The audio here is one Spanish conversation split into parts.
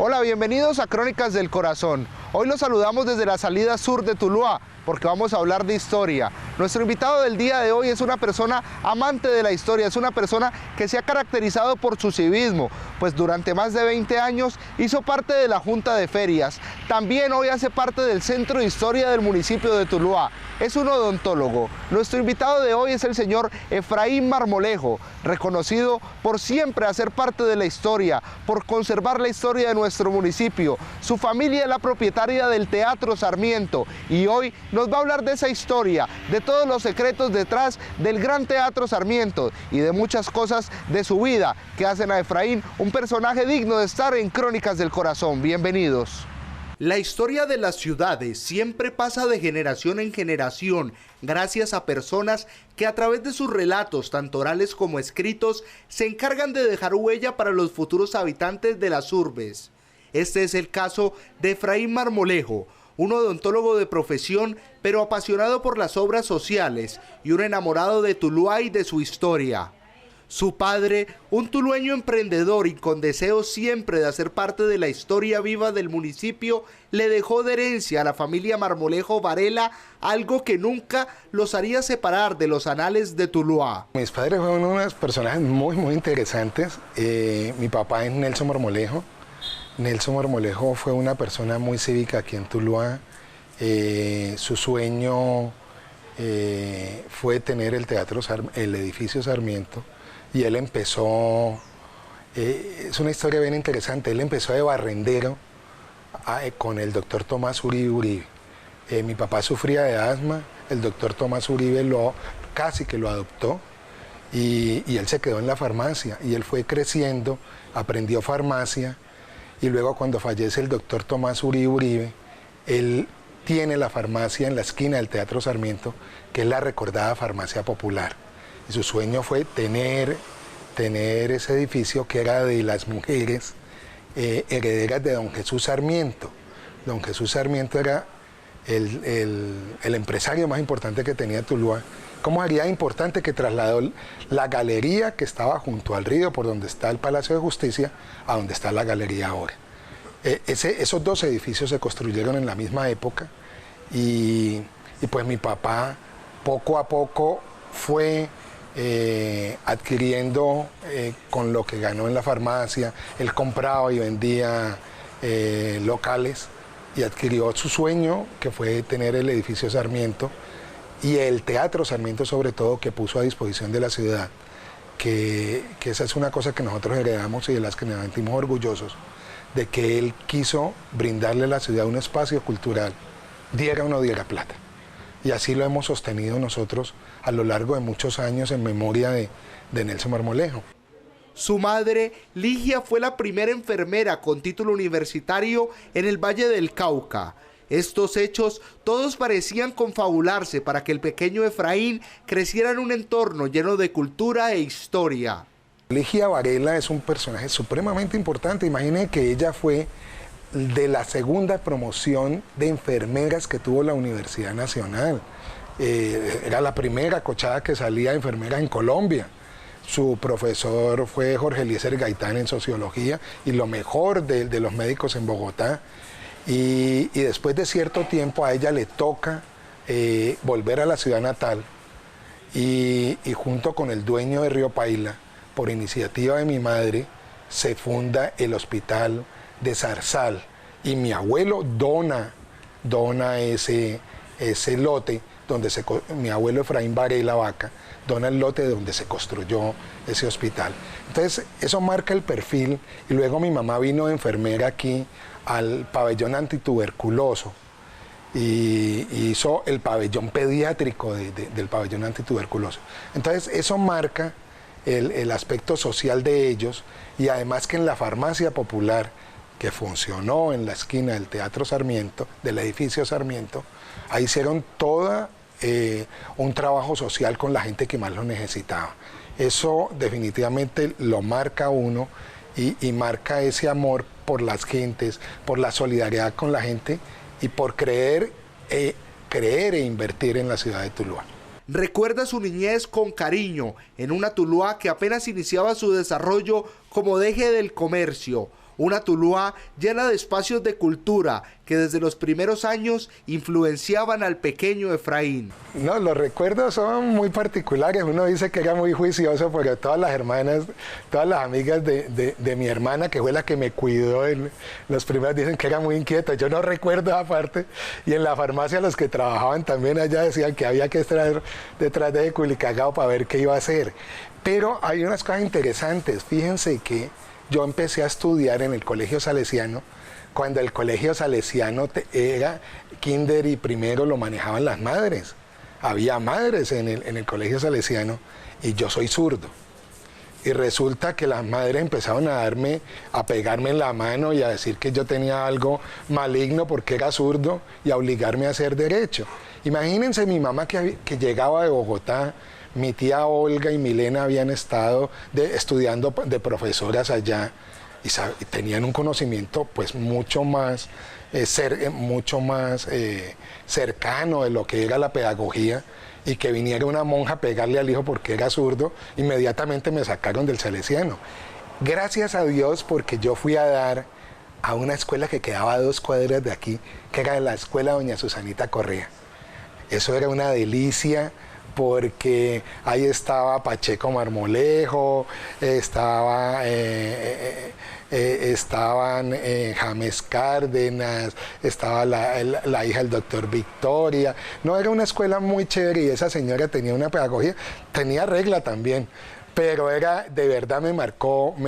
Hola, bienvenidos a Crónicas del Corazón. Hoy los saludamos desde la salida sur de Tuluá, porque vamos a hablar de historia. Nuestro invitado del día de hoy es una persona amante de la historia, es una persona que se ha caracterizado por su civismo, pues durante más de 20 años hizo parte de la Junta de Ferias. También hoy hace parte del Centro de Historia del municipio de Tuluá. Es un odontólogo. Nuestro invitado de hoy es el señor Efraín Marmolejo, reconocido por siempre hacer parte de la historia, por conservar la historia de nuestro municipio. Su familia es la propietaria del Teatro Sarmiento y hoy nos va a hablar de esa historia, de todos los secretos detrás del Gran Teatro Sarmiento y de muchas cosas de su vida que hacen a Efraín un personaje digno de estar en Crónicas del Corazón. Bienvenidos. La historia de las ciudades siempre pasa de generación en generación, gracias a personas que a través de sus relatos, tanto orales como escritos, se encargan de dejar huella para los futuros habitantes de las urbes. Este es el caso de Efraín Marmolejo, un odontólogo de profesión, pero apasionado por las obras sociales y un enamorado de Tuluá y de su historia. Su padre, un tulueño emprendedor y con deseo siempre de hacer parte de la historia viva del municipio, le dejó de herencia a la familia Marmolejo Varela algo que nunca los haría separar de los anales de Tuluá. Mis padres fueron unos personajes muy interesantes. Mi papá es Nelson Marmolejo. Nelson Marmolejo fue una persona muy cívica aquí en Tuluá. Su sueño fue tener el edificio Sarmiento. Y él empezó, es una historia bien interesante, él empezó de barrendero con el doctor Tomás Uribe. Mi papá sufría de asma, el doctor Tomás Uribe casi que lo adoptó y él se quedó en la farmacia y él fue creciendo, aprendió farmacia y luego cuando fallece el doctor Tomás Uribe, él tiene la farmacia en la esquina del Teatro Sarmiento, que es la recordada farmacia popular. Y su sueño fue tener ese edificio que era de las mujeres herederas de don Jesús Sarmiento. Don Jesús Sarmiento era el empresario más importante que tenía Tuluá. ¿Cómo sería importante que trasladó la galería que estaba junto al río, por donde está el Palacio de Justicia, a donde está la galería ahora? Esos dos edificios se construyeron en la misma época y pues mi papá poco a poco fue adquiriendo con lo que ganó en la farmacia. Él compraba y vendía locales y adquirió su sueño, que fue tener el edificio Sarmiento y el Teatro Sarmiento, sobre todo, que puso a disposición de la ciudad, que esa es una cosa que nosotros heredamos y de las que nos sentimos orgullosos, de que él quiso brindarle a la ciudad un espacio cultural, diera o no diera plata. Y así lo hemos sostenido nosotros a lo largo de muchos años en memoria de Nelson Marmolejo. Su madre, Ligia, fue la primera enfermera con título universitario en el Valle del Cauca. Estos hechos todos parecían confabularse para que el pequeño Efraín creciera en un entorno lleno de cultura e historia. Ligia Varela es un personaje supremamente importante. Imaginen que ella fue de la segunda promoción de enfermeras que tuvo la Universidad Nacional. Era la primera cochada que salía de enfermeras en Colombia. Su profesor fue Jorge Eliezer Gaitán en sociología y lo mejor de los médicos en Bogotá. Y después de cierto tiempo a ella le toca volver a la ciudad natal y junto con el dueño de Río Paila, por iniciativa de mi madre, se funda el hospital de Zarzal y mi abuelo dona ese lote donde mi abuelo Efraín Varela Vaca dona el lote donde se construyó ese hospital. Entonces eso marca el perfil y luego mi mamá vino de enfermera aquí al pabellón antituberculoso y hizo el pabellón pediátrico del pabellón antituberculoso. Entonces eso marca el aspecto social de ellos y además que en la farmacia popular que funcionó en la esquina del Teatro Sarmiento, del edificio Sarmiento, ahí hicieron todo un trabajo social con la gente que más lo necesitaba. Eso definitivamente lo marca uno y marca ese amor por las gentes, por la solidaridad con la gente y por creer e invertir en la ciudad de Tuluá. Recuerda su niñez con cariño en una Tuluá que apenas iniciaba su desarrollo como eje del comercio. Una Tuluá llena de espacios de cultura que desde los primeros años influenciaban al pequeño Efraín. No, los recuerdos son muy particulares. Uno dice que era muy juicioso porque todas las hermanas, todas las amigas de mi hermana, que fue la que me cuidó en los primeros, dicen que era muy inquieta. Yo no recuerdo esa parte. Y en la farmacia los que trabajaban también allá decían que había que estar detrás de Culicagao para ver qué iba a hacer. Pero hay unas cosas interesantes. Fíjense que yo empecé a estudiar en el Colegio Salesiano cuando el Colegio Salesiano era kinder y primero lo manejaban las madres. Había madres en el Colegio Salesiano y yo soy zurdo. Y resulta que las madres empezaron a pegarme en la mano y a decir que yo tenía algo maligno porque era zurdo y a obligarme a hacer derecho. Imagínense mi mamá que llegaba de Bogotá, mi tía Olga y Milena habían estado estudiando de profesoras allá y tenían un conocimiento pues mucho más cercano de lo que era la pedagogía, y que viniera una monja a pegarle al hijo porque era zurdo, inmediatamente me sacaron del Salesiano. Gracias a Dios, porque yo fui a dar a una escuela que quedaba a 2 cuadras de aquí, que era la escuela Doña Susanita Correa. Eso era una delicia, porque ahí estaba Pacheco Marmolejo, estaban James Cárdenas, estaba la hija del doctor Victoria. No, era una escuela muy chévere y esa señora tenía una pedagogía, tenía regla también, pero de verdad me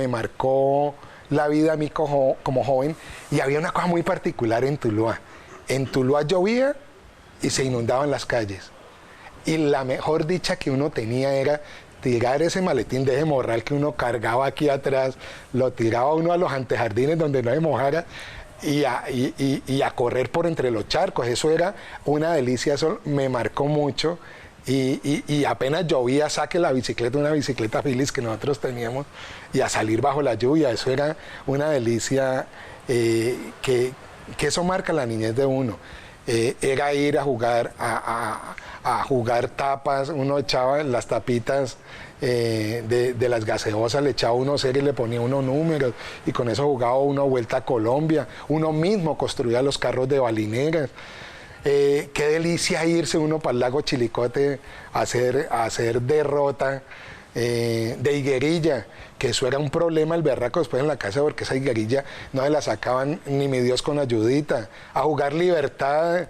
marcó la vida a mí como joven. Y había una cosa muy particular en Tuluá. En Tuluá llovía y se inundaban las calles. Y la mejor dicha que uno tenía era tirar ese maletín de ese morral que uno cargaba aquí atrás, lo tiraba uno a los antejardines donde no se mojara y a correr por entre los charcos. Eso era una delicia, eso me marcó mucho. Y apenas llovía, saque la bicicleta, una bicicleta Philips que nosotros teníamos, y a salir bajo la lluvia. Eso era una delicia, que eso marca la niñez de uno. Era ir a jugar a jugar tapas. Uno echaba las tapitas de las gaseosas, le echaba uno cero y le ponía unos números, y con eso jugaba uno Vuelta a Colombia. Uno mismo construía los carros de balineras. Qué delicia irse uno para el lago Chilicote a hacer derrota de higuerilla, que eso era un problema el berraco después en la casa, porque esa higuerilla no se la sacaban ni mi Dios con ayudita. A jugar libertad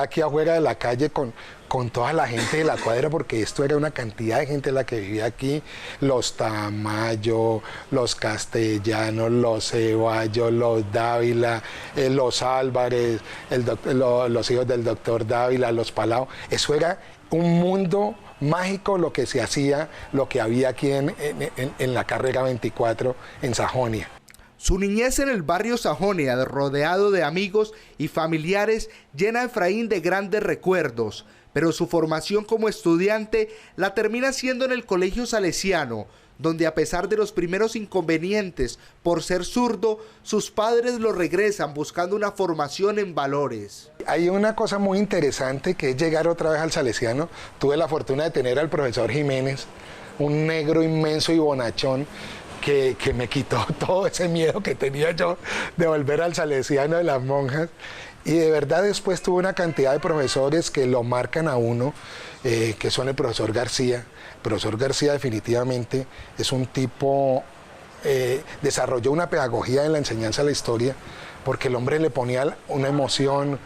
aquí afuera de la calle con toda la gente de la cuadra, porque esto era una cantidad de gente la que vivía aquí: los Tamayo, los Castellanos, los Ceballos, los Dávila, los Álvarez, los hijos del doctor Dávila, los Palau. Eso era un mundo mágico lo que se hacía, lo que había aquí en la carrera 24 en Sajonia. Su niñez en el barrio Sajonia, rodeado de amigos y familiares, llena a Efraín de grandes recuerdos, pero su formación como estudiante la termina siendo en el Colegio Salesiano, donde a pesar de los primeros inconvenientes por ser zurdo, sus padres lo regresan buscando una formación en valores. Hay una cosa muy interesante que es llegar otra vez al Salesiano. Tuve la fortuna de tener al profesor Jiménez, un negro inmenso y bonachón, que me quitó todo ese miedo que tenía yo de volver al Salesiano de las monjas. Y de verdad después tuve una cantidad de profesores que lo marcan a uno, que son el profesor García. El profesor García definitivamente es un tipo, desarrolló una pedagogía en la enseñanza de la historia, porque el hombre le ponía una emoción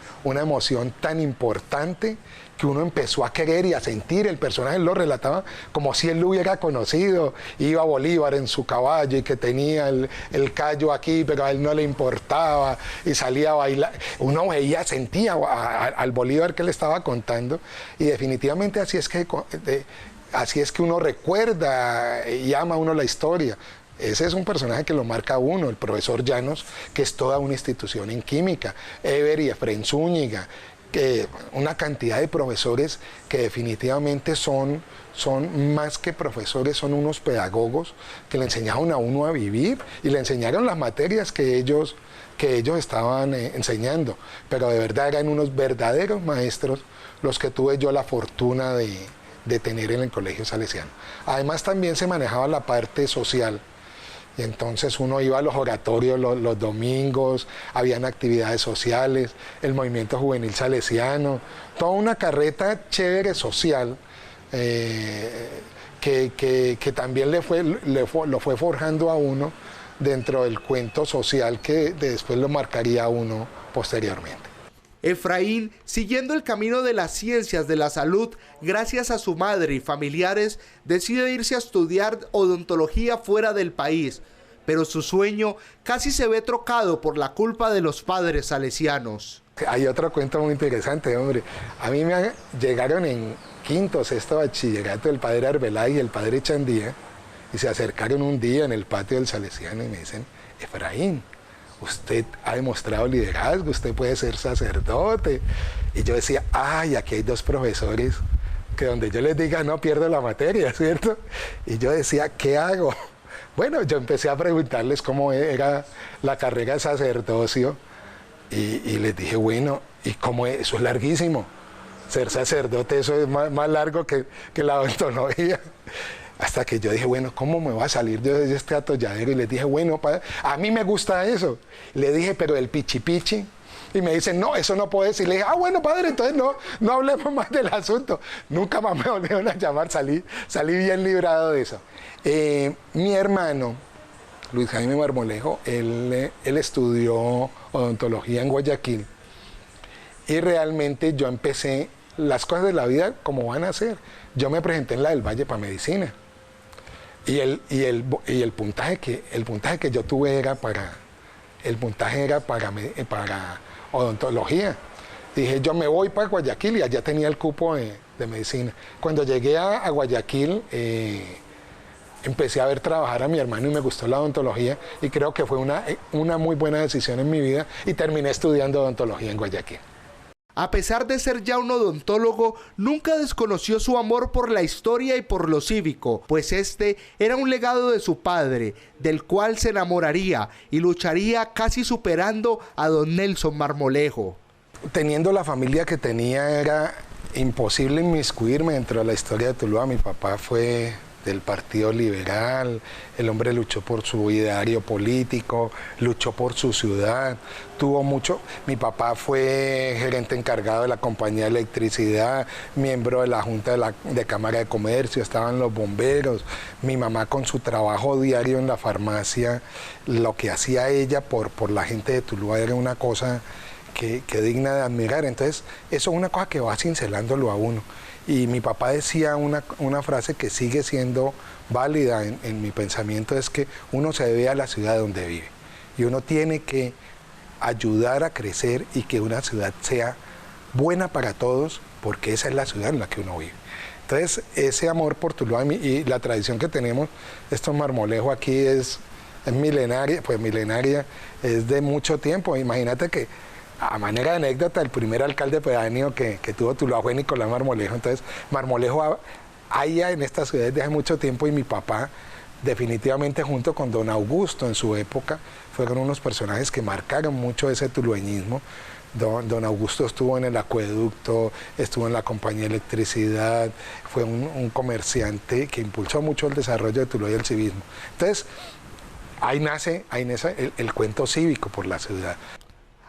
tan importante que uno empezó a querer y a sentir. El personaje lo relataba como si él lo hubiera conocido. Iba Bolívar en su caballo y que tenía el callo aquí, pero a él no le importaba, y salía a bailar. Uno veía, sentía al Bolívar que le estaba contando, y definitivamente así es que uno recuerda y ama uno la historia. Ese es un personaje que lo marca a uno, el profesor Llanos, que es toda una institución en química, Eber y Efrén Zúñiga, que una cantidad de profesores que definitivamente son más que profesores, son unos pedagogos que le enseñaron a uno a vivir y le enseñaron las materias que ellos estaban enseñando, pero de verdad eran unos verdaderos maestros los que tuve yo la fortuna de tener en el Colegio Salesiano. Además también se manejaba la parte social, Y entonces uno iba a los oratorios los domingos, habían actividades sociales, el movimiento juvenil salesiano, toda una carreta chévere social que también lo fue forjando a uno dentro del cuento social que después lo marcaría a uno posteriormente. Efraín, siguiendo el camino de las ciencias de la salud, gracias a su madre y familiares, decide irse a estudiar odontología fuera del país, pero su sueño casi se ve trocado por la culpa de los padres salesianos. Hay otro cuento muy interesante, hombre. A mí me llegaron en quinto o sexto bachillerato el padre Arbeláez y el padre Chandía, y se acercaron un día en el patio del Salesiano y me dicen: Efraín, usted ha demostrado liderazgo, usted puede ser sacerdote. Y yo decía, ay, aquí hay dos profesores que donde yo les diga no pierdo la materia, ¿cierto? Y yo decía, ¿qué hago? Bueno, yo empecé a preguntarles cómo era la carrera de sacerdocio y les dije, bueno, ¿y cómo es? Eso es larguísimo. Ser sacerdote, eso es más largo que la odontología. Hasta que yo dije, bueno, ¿cómo me voy a salir de este atolladero? Y les dije, bueno, padre, a mí me gusta eso. Le dije, pero el pichi pichi. Y me dicen, no, eso no puedo decir. Le dije, bueno, padre, entonces no hablemos más del asunto. Nunca más me volvieron a llamar, salí bien librado de eso. Mi hermano, Luis Jaime Marmolejo, él estudió odontología en Guayaquil. Y realmente yo empecé las cosas de la vida como van a ser. Yo me presenté en la del Valle para medicina. Y el puntaje que yo tuve era para odontología. Dije, yo me voy para Guayaquil y allá tenía el cupo de medicina. Cuando llegué a Guayaquil, empecé a ver trabajar a mi hermano y me gustó la odontología y creo que fue una muy buena decisión en mi vida y terminé estudiando odontología en Guayaquil. A pesar de ser ya un odontólogo, nunca desconoció su amor por la historia y por lo cívico, pues este era un legado de su padre, del cual se enamoraría y lucharía casi superando a don Nelson Marmolejo. Teniendo la familia que tenía era imposible inmiscuirme dentro de la historia de Tuluá. Mi papá fue del Partido Liberal, el hombre luchó por su ideario político, luchó por su ciudad, tuvo mucho. Mi papá fue gerente encargado de la compañía de electricidad, miembro de la Junta de Cámara de Comercio, estaban los bomberos. Mi mamá con su trabajo diario en la farmacia, lo que hacía ella por la gente de Tuluá era una cosa que digna de admirar. Entonces, eso es una cosa que va cincelándolo a uno. Y mi papá decía una frase que sigue siendo válida en mi pensamiento, es que uno se debe a la ciudad donde vive. Y uno tiene que ayudar a crecer y que una ciudad sea buena para todos, porque esa es la ciudad en la que uno vive. Entonces, ese amor por Tuluá y la tradición que tenemos, estos Marmolejo aquí es milenaria, pues milenaria, es de mucho tiempo. Imagínate que, a manera de anécdota, el primer alcalde pedáneo que tuvo Tuluá fue Nicolás Marmolejo. Entonces, Marmolejo allá en esta ciudad desde hace mucho tiempo, y mi papá, definitivamente junto con don Augusto en su época, fueron unos personajes que marcaron mucho ese tulueñismo. Don Augusto estuvo en el acueducto, estuvo en la compañía de electricidad, fue un comerciante que impulsó mucho el desarrollo de Tuluá y el civismo. Entonces, ahí nace el cuento cívico por la ciudad.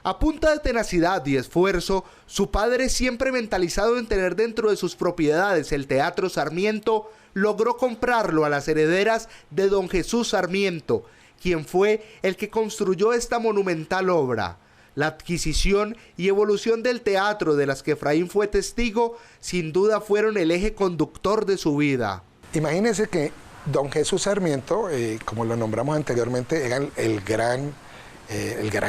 A punta de tenacidad y esfuerzo, su padre, siempre mentalizado en tener dentro de sus propiedades el Teatro Sarmiento, logró comprarlo a las herederas de don Jesús Sarmiento, quien fue el que construyó esta monumental obra. La adquisición y evolución del teatro, de las que Efraín fue testigo, sin duda fueron el eje conductor de su vida. Imagínense que don Jesús Sarmiento, como lo nombramos anteriormente, era el gran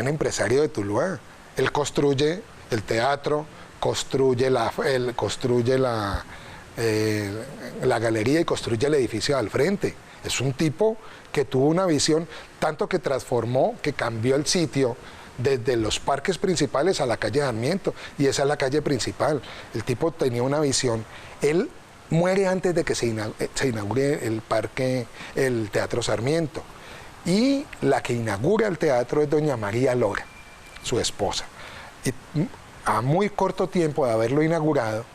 empresario de Tuluá. Él construye el teatro, construye la galería y construye el edificio al frente. Es un tipo que tuvo una visión, tanto que transformó, que cambió el sitio desde los parques principales a la calle Sarmiento, y esa es la calle principal. El tipo tenía una visión. Él muere antes de que se inaugure el Teatro Sarmiento. Y la que inaugura el teatro es doña María Lora, su esposa. Y a muy corto tiempo de haberlo inaugurado,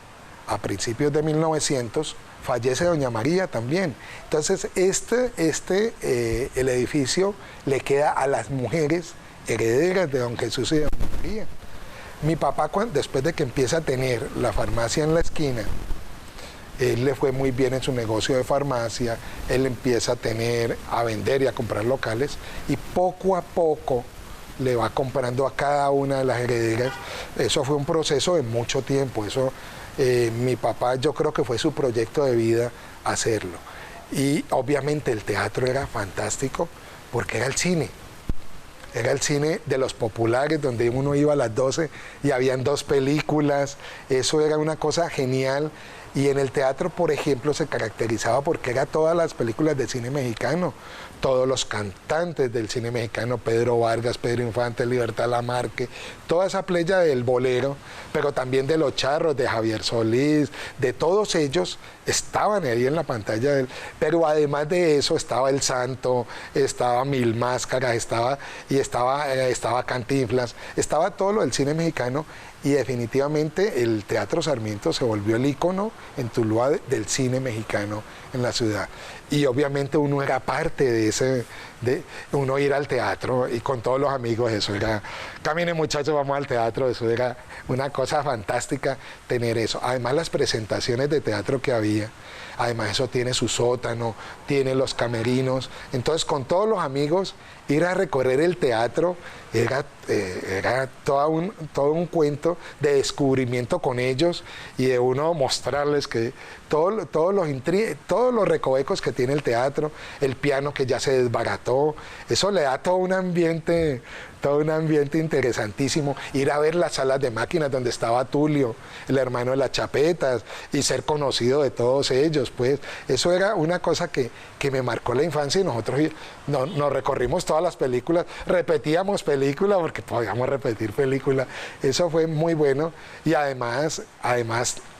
a principios de 1900, fallece doña María también. Entonces el edificio le queda a las mujeres herederas de don Jesús y de doña María. Mi papá, después de que empieza a tener la farmacia en la esquina, él le fue muy bien en su negocio de farmacia, él empieza a vender y a comprar locales, y poco a poco le va comprando a cada una de las herederas. Eso fue un proceso de mucho tiempo. Mi papá, yo creo que fue su proyecto de vida hacerlo. Y obviamente el teatro era fantástico porque era el cine. Era el cine de los populares, donde uno iba a las 12 y habían 2 películas. Eso era una cosa genial. Y en el teatro, por ejemplo, se caracterizaba porque era todas las películas de cine mexicano, todos los cantantes del cine mexicano, Pedro Vargas, Pedro Infante, Libertad Lamarque, toda esa playa del bolero, pero también de Los Charros, de Javier Solís, de todos ellos estaban ahí en la pantalla. Pero además de eso estaba El Santo, estaba Mil Máscaras, estaba Cantinflas, estaba todo lo del cine mexicano. Y definitivamente el Teatro Sarmiento se volvió el ícono en Tuluá del cine mexicano en la ciudad. Y obviamente uno era parte de uno ir al teatro y con todos los amigos, eso era, caminen muchachos, vamos al teatro, eso era una cosa fantástica tener eso. Además las presentaciones de teatro que había, además eso tiene su sótano, tiene los camerinos, entonces con todos los amigos ir a recorrer el teatro era todo un cuento de descubrimiento con ellos y de uno mostrarles que todos los recovecos que tiene el teatro, el piano que ya se desbarató, eso le da todo un ambiente interesantísimo. Ir a ver las salas de máquinas donde estaba Tulio, el hermano de las Chapetas, y ser conocido de todos ellos, pues eso era una cosa que me marcó la infancia, y nosotros nos recorrimos todas las películas, repetíamos películas porque podíamos repetir películas. Eso fue muy bueno, y además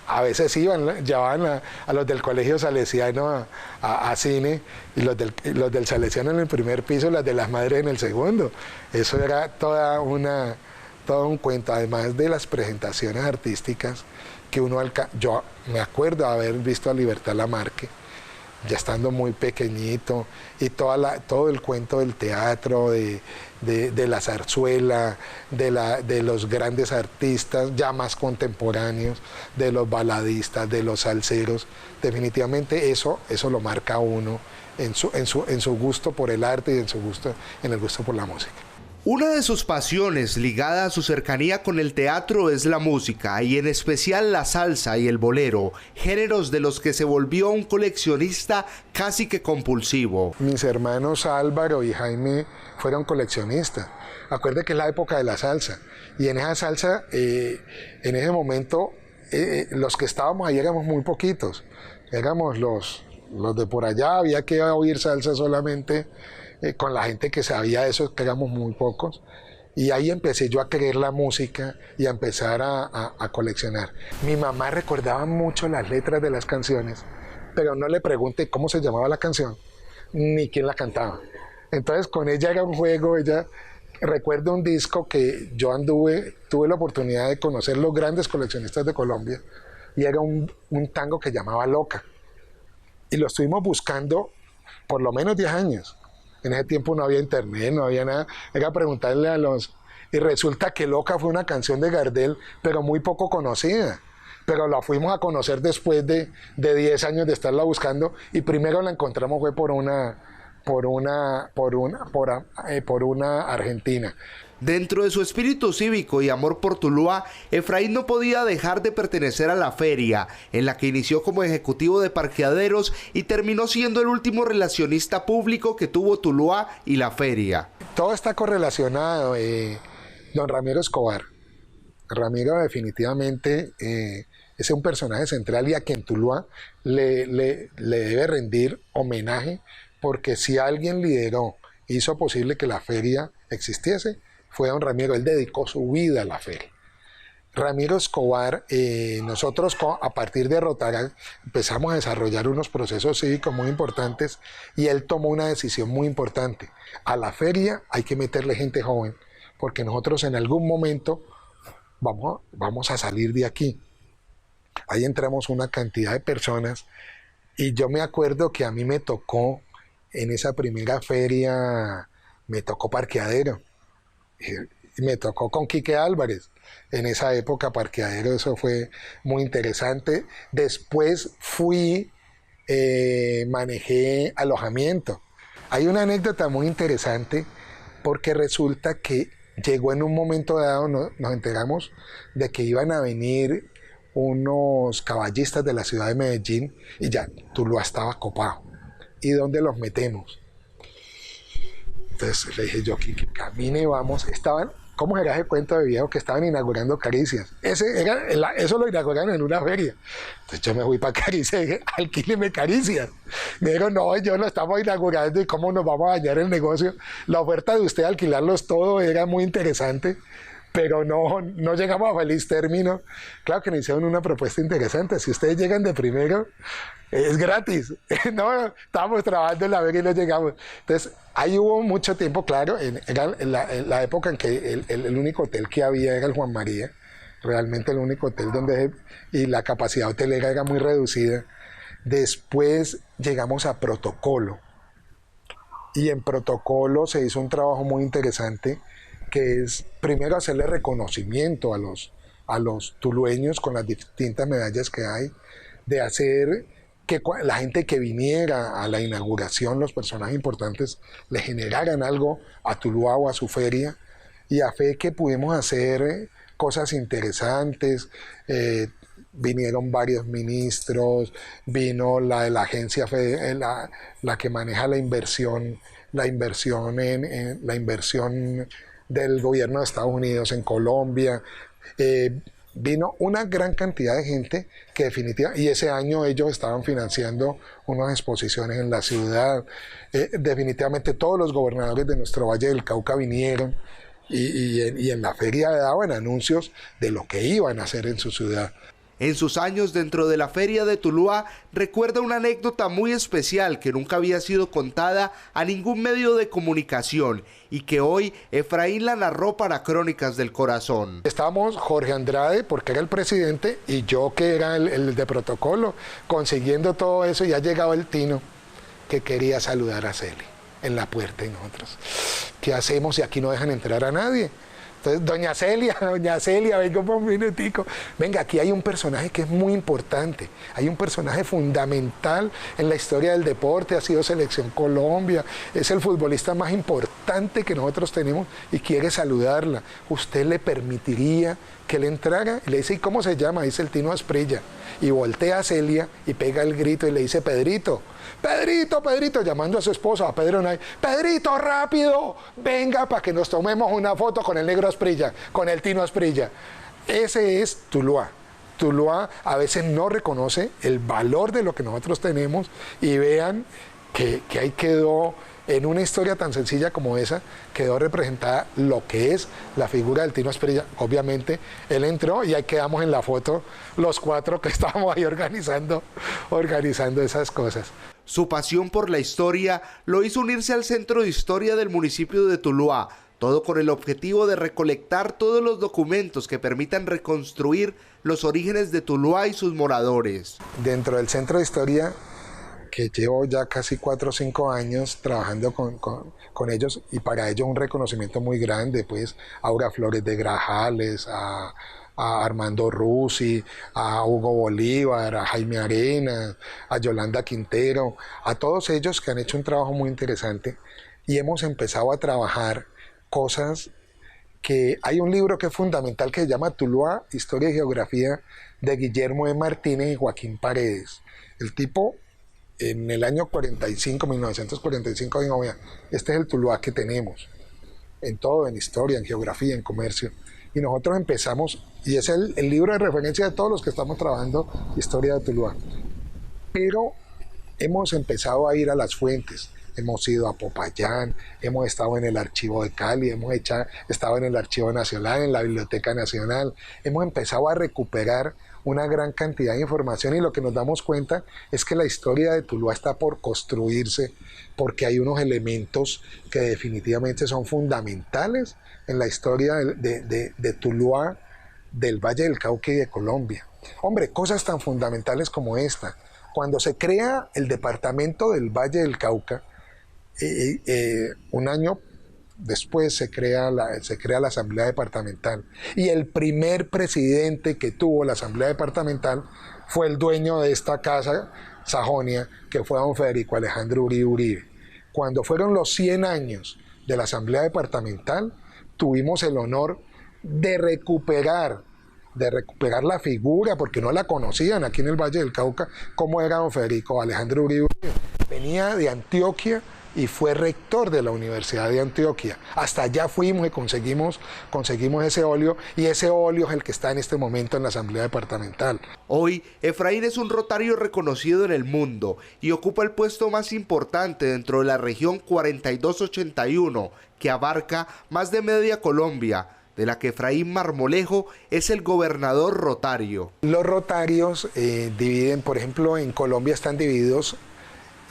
a veces llevaban a los del colegio salesiano a cine, y los del salesiano en el primer piso, las de las madres en el segundo. Eso era todo un cuento, además de las presentaciones artísticas que yo me acuerdo haber visto a Libertad Lamarque, ya estando muy pequeñito, y todo el cuento del teatro, de la zarzuela, de los grandes artistas ya más contemporáneos, de los baladistas, de los salseros. Definitivamente eso lo marca a uno en su gusto por el arte y en el gusto por la música. Una de sus pasiones ligada a su cercanía con el teatro es la música, y en especial la salsa y el bolero, géneros de los que se volvió un coleccionista casi que compulsivo. Mis hermanos Álvaro y Jaime fueron coleccionistas. Acuérdate que es la época de la salsa, y en esa salsa, en ese momento, los que estábamos ahí éramos muy poquitos. Éramos los de por allá, había que oír salsa solamente con la gente que sabía eso, que éramos muy pocos, y ahí empecé yo a querer la música y a empezar a coleccionar. Mi mamá recordaba mucho las letras de las canciones, pero no le pregunté cómo se llamaba la canción, ni quién la cantaba. Entonces con ella era un juego. Recuerdo un disco que yo tuve la oportunidad de conocer los grandes coleccionistas de Colombia, y era un tango que llamaba Loca, y lo estuvimos buscando por lo menos 10 años. En ese tiempo no había internet, no había nada. Era preguntarle y resulta que Loca fue una canción de Gardel, pero muy poco conocida. Pero la fuimos a conocer después de 10 años de estarla buscando, y primero la encontramos fue por una argentina. Dentro de su espíritu cívico y amor por Tuluá, Efraín no podía dejar de pertenecer a la feria, en la que inició como ejecutivo de parqueaderos y terminó siendo el último relacionista público que tuvo Tuluá y la feria. Todo está correlacionado, don Ramiro Escobar. Ramiro definitivamente es un personaje central, y a quien Tuluá le debe rendir homenaje, porque si alguien lideró, hizo posible que la feria existiese, fue don Ramiro. Él dedicó su vida a la feria. Ramiro Escobar, nosotros a partir de Rotaract empezamos a desarrollar unos procesos cívicos muy importantes, y él tomó una decisión muy importante. A la feria hay que meterle gente joven, porque nosotros en algún momento vamos a salir de aquí. Ahí entramos una cantidad de personas Y yo me acuerdo que a mí me tocó, en esa primera feria, me tocó parqueadero. Y me tocó con Quique Álvarez. En esa época parqueadero, eso fue muy interesante. Después manejé alojamiento. Hay una anécdota muy interesante porque resulta que llegó en un momento dado, nos enteramos de que iban a venir unos caballistas de la ciudad de Medellín y ya Tuluá estaba copado. ¿Y dónde los metemos? Entonces le dije yo, que camine, vamos. Estaban, ¿cómo era ese cuento de viejo? Que estaban inaugurando Caricias. Eso lo inauguraron en una feria. Entonces yo me fui para Caricias y dije, alquíleme Caricias. Me dijeron, no, yo lo estamos inaugurando y cómo nos vamos a dañar el negocio. La oferta de usted alquilarlos todo era muy interesante, pero no llegamos a feliz término. Claro que nos hicieron una propuesta interesante. Si ustedes llegan de primero, es gratis. No, estábamos trabajando en la vega y no llegamos. Entonces, ahí hubo mucho tiempo, claro, era la época en que el único hotel que había era el Juan María, realmente el único hotel y la capacidad hotelera era muy reducida. Después llegamos a Protocolo, y en Protocolo se hizo un trabajo muy interesante, que es primero hacerle reconocimiento a los tulueños con las distintas medallas que hay, de hacer que la gente que viniera a la inauguración, los personajes importantes, le generaran algo a Tuluá o a su feria, y a fe que pudimos hacer cosas interesantes. Vinieron varios ministros, vino la de la agencia, la que maneja la inversión del gobierno de Estados Unidos en Colombia. Vino una gran cantidad de gente que definitivamente, y ese año ellos estaban financiando unas exposiciones en la ciudad. Definitivamente todos los gobernadores de nuestro Valle del Cauca vinieron y en la feria daban anuncios de lo que iban a hacer en su ciudad. En sus años dentro de la Feria de Tuluá, recuerda una anécdota muy especial que nunca había sido contada a ningún medio de comunicación y que hoy Efraín la narró para Crónicas del Corazón. Estábamos Jorge Andrade, porque era el presidente, y yo, que era el de Protocolo, consiguiendo todo eso, y ha llegado el Tino, que quería saludar a Celi en la puerta, y nosotros, ¿qué hacemos si aquí no dejan entrar a nadie? Entonces, doña Celia, venga un minutico. Venga, aquí hay un personaje que es muy importante. Hay un personaje fundamental en la historia del deporte, ha sido Selección Colombia, es el futbolista más importante que nosotros tenemos y quiere saludarla. ¿Usted le permitiría que le entrara? Y le dice, ¿y cómo se llama? Dice el Tino Asprilla. Y voltea a Celia y pega el grito y le dice, Pedrito, Pedrito, Pedrito, llamando a su esposa, a Pedro Nay, Pedrito, rápido, venga para que nos tomemos una foto con el negro Asprilla, con el Tino Asprilla. Ese es Tuluá. Tuluá a veces no reconoce el valor de lo que nosotros tenemos, y vean que ahí quedó, en una historia tan sencilla como esa, quedó representada lo que es la figura del Tino Asprilla. Obviamente él entró y ahí quedamos en la foto los cuatro que estábamos ahí organizando esas cosas. Su pasión por la historia lo hizo unirse al Centro de Historia del municipio de Tuluá, todo con el objetivo de recolectar todos los documentos que permitan reconstruir los orígenes de Tuluá y sus moradores. Dentro del Centro de Historia, que llevo ya casi 4 o 5 años trabajando con ellos, y para ellos un reconocimiento muy grande, pues a Aura Flores de Grajales, a Armando Rusi, a Hugo Bolívar, a Jaime Arenas, a Yolanda Quintero, a todos ellos que han hecho un trabajo muy interesante, y hemos empezado a trabajar cosas que hay un libro que es fundamental que se llama Tuluá, Historia y Geografía, de Guillermo E. Martínez y Joaquín Paredes. El tipo, en el año 1945, dijo, mira, este es el Tuluá que tenemos, en todo, en historia, en geografía, en comercio. Y nosotros empezamos, y es el libro de referencia de todos los que estamos trabajando historia de Tuluá. Pero hemos empezado a ir a las fuentes. Hemos ido a Popayán, hemos estado en el Archivo de Cali, hemos estado en el Archivo Nacional, en la Biblioteca Nacional. Hemos empezado a recuperar una gran cantidad de información, y lo que nos damos cuenta es que la historia de Tuluá está por construirse, porque hay unos elementos que definitivamente son fundamentales en la historia de Tuluá, del Valle del Cauca y de Colombia. Hombre, cosas tan fundamentales como esta. Cuando se crea el departamento del Valle del Cauca, un año después se crea la Asamblea Departamental, y el primer presidente que tuvo la Asamblea Departamental fue el dueño de esta casa, Sajonia, que fue don Federico Alejandro Uribe Uribe. Cuando fueron los 100 años de la Asamblea Departamental, tuvimos el honor de recuperar la figura, porque no la conocían aquí en el Valle del Cauca, cómo era don Federico Alejandro Uribe Uribe. Venía de Antioquia y fue rector de la Universidad de Antioquia. Hasta allá fuimos y conseguimos ese óleo, y ese óleo es el que está en este momento en la Asamblea Departamental. Hoy, Efraín es un rotario reconocido en el mundo y ocupa el puesto más importante dentro de la región 4281, que abarca más de media Colombia, de la que Efraín Marmolejo es el gobernador rotario. Los rotarios dividen, por ejemplo, en Colombia están divididos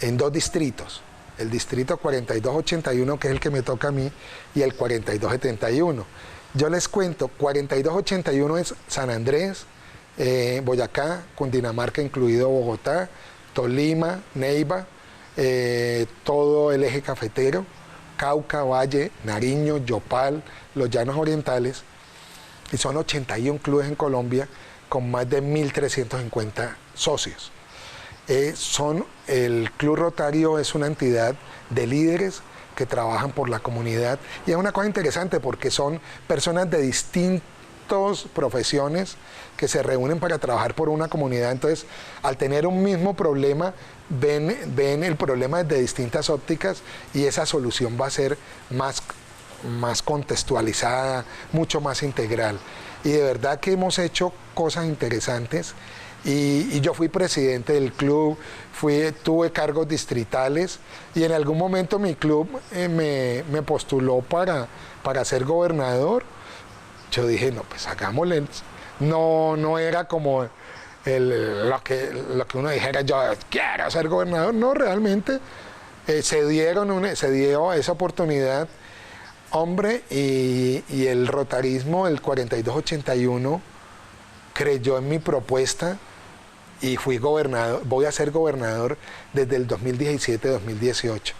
en 2 distritos. El distrito 4281, que es el que me toca a mí, y el 4271. Yo les cuento, 4281 es San Andrés, Boyacá, Cundinamarca, incluido Bogotá, Tolima, Neiva, todo el eje cafetero, Cauca, Valle, Nariño, Yopal, los Llanos Orientales, y son 81 clubes en Colombia con más de 1.350 socios. El Club Rotario es una entidad de líderes que trabajan por la comunidad, y es una cosa interesante porque son personas de distintas profesiones que se reúnen para trabajar por una comunidad. Entonces, al tener un mismo problema, ven el problema desde distintas ópticas, y esa solución va a ser más contextualizada, mucho más integral. Y de verdad que hemos hecho cosas interesantes. Y yo fui presidente del club, tuve cargos distritales, y en algún momento mi club me postuló para ser gobernador. Yo dije, no, pues hagámosle. No era como lo que uno dijera, yo quiero ser gobernador. No, realmente se dio esa oportunidad, hombre, y el rotarismo del 4281 creyó en mi propuesta, y fui gobernador. Voy a ser gobernador desde el 2017-2018.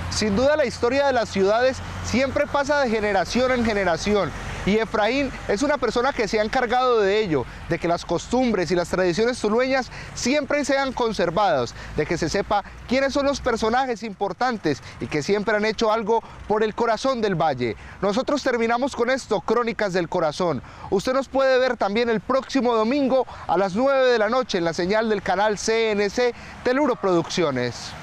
Sin duda, la historia de las ciudades siempre pasa de generación en generación, y Efraín es una persona que se ha encargado de ello, de que las costumbres y las tradiciones tulueñas siempre sean conservadas, de que se sepa quiénes son los personajes importantes y que siempre han hecho algo por el corazón del valle. Nosotros terminamos con esto, Crónicas del Corazón. Usted nos puede ver también el próximo domingo a las 9 de la noche en la señal del canal CNC Teluro Producciones.